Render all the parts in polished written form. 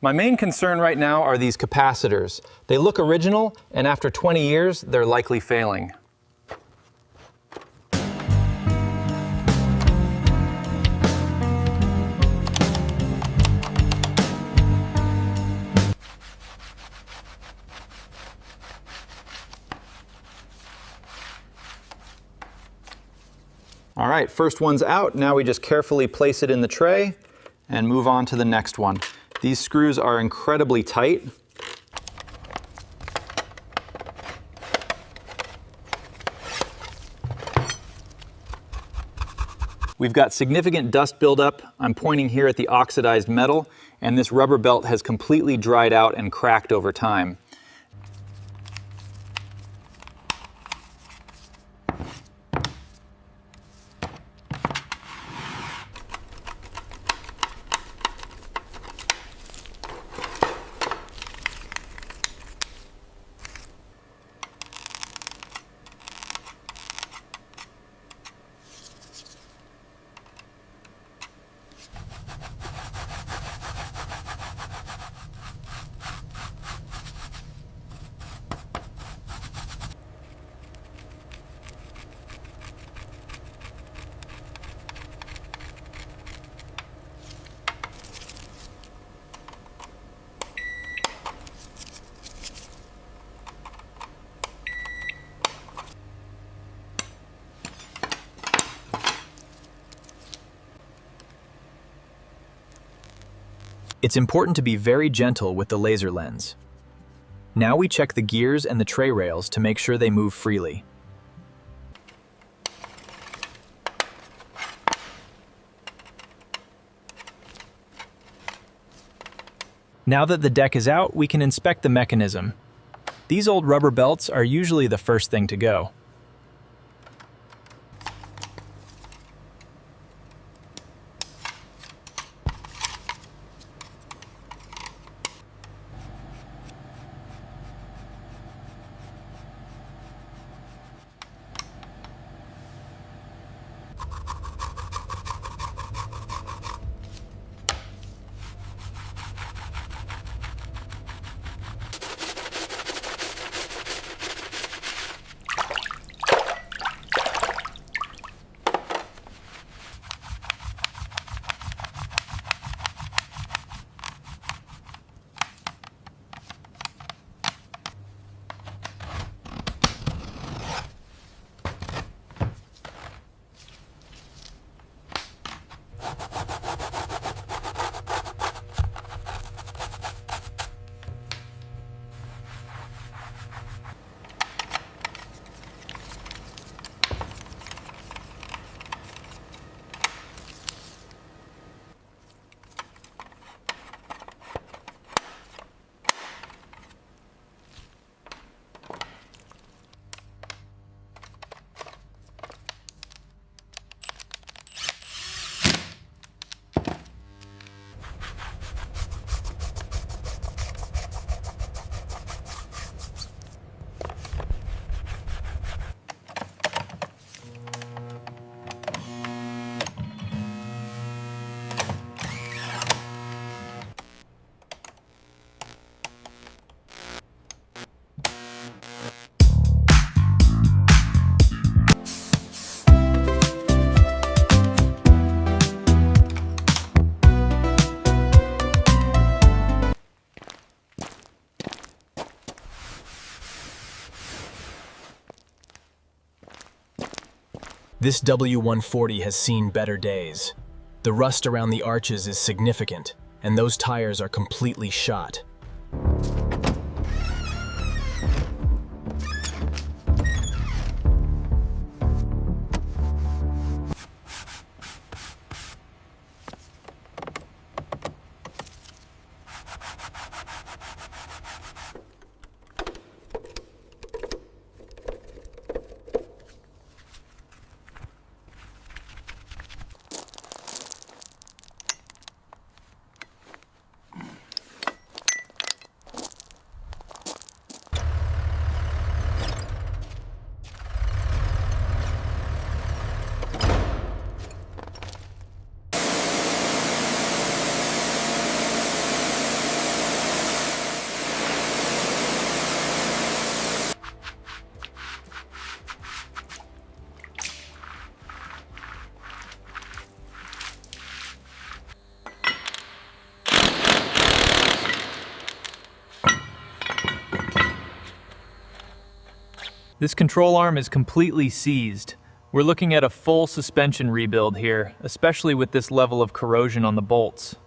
My main concern right now are these capacitors. They look original, and after 20 years, they're likely failing. All right, first one's out. Now we just carefully place it in the tray and move on to the next one. These screws are incredibly tight. We've got significant dust buildup. I'm pointing here at the oxidized metal, and this rubber belt has completely dried out and cracked over time. It's important to be very gentle with the laser lens. Now we check the gears and the tray rails to make sure they move freely. Now that the deck is out, we can inspect the mechanism. These old rubber belts are usually the first thing to go. This W140 has seen better days. The rust around the arches is significant, and those tires are completely shot. This control arm is completely seized. We're looking at a full suspension rebuild here, especially with this level of corrosion on the bolts.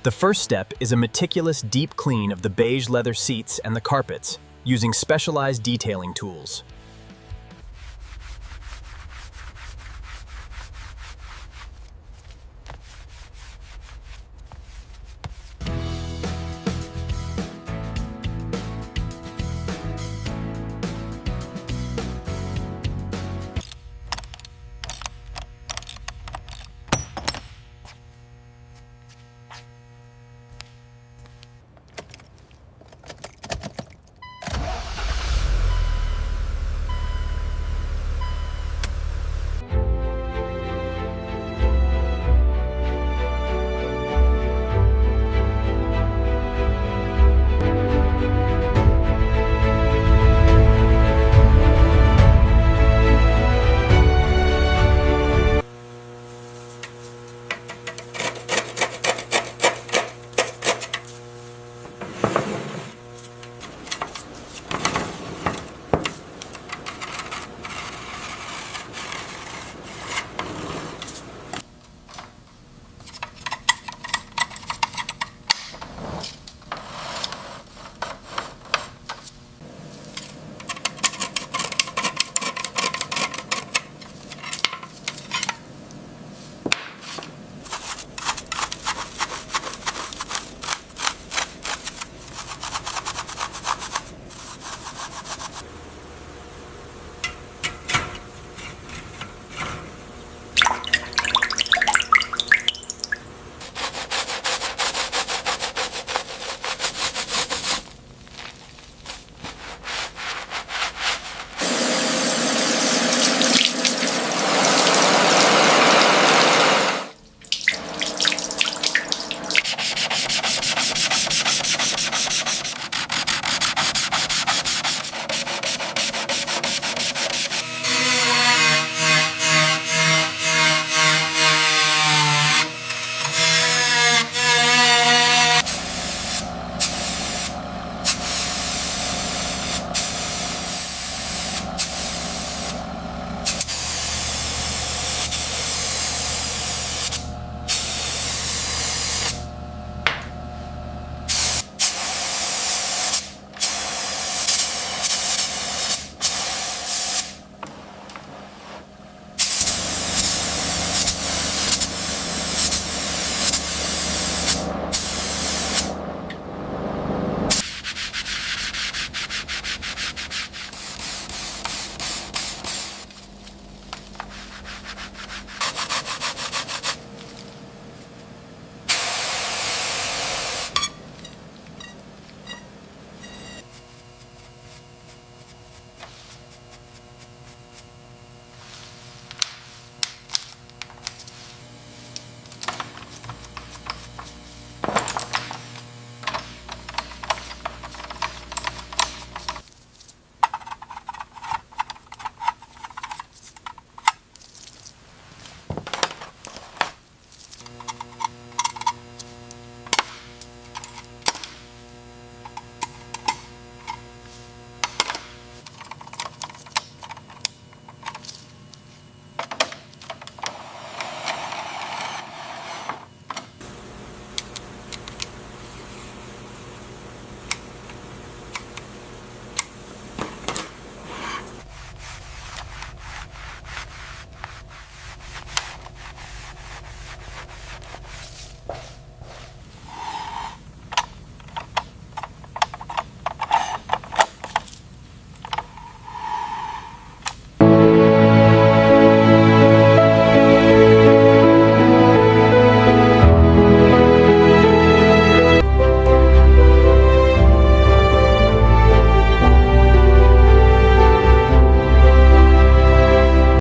The first step is a meticulous deep clean of the beige leather seats and the carpets, using specialized detailing tools.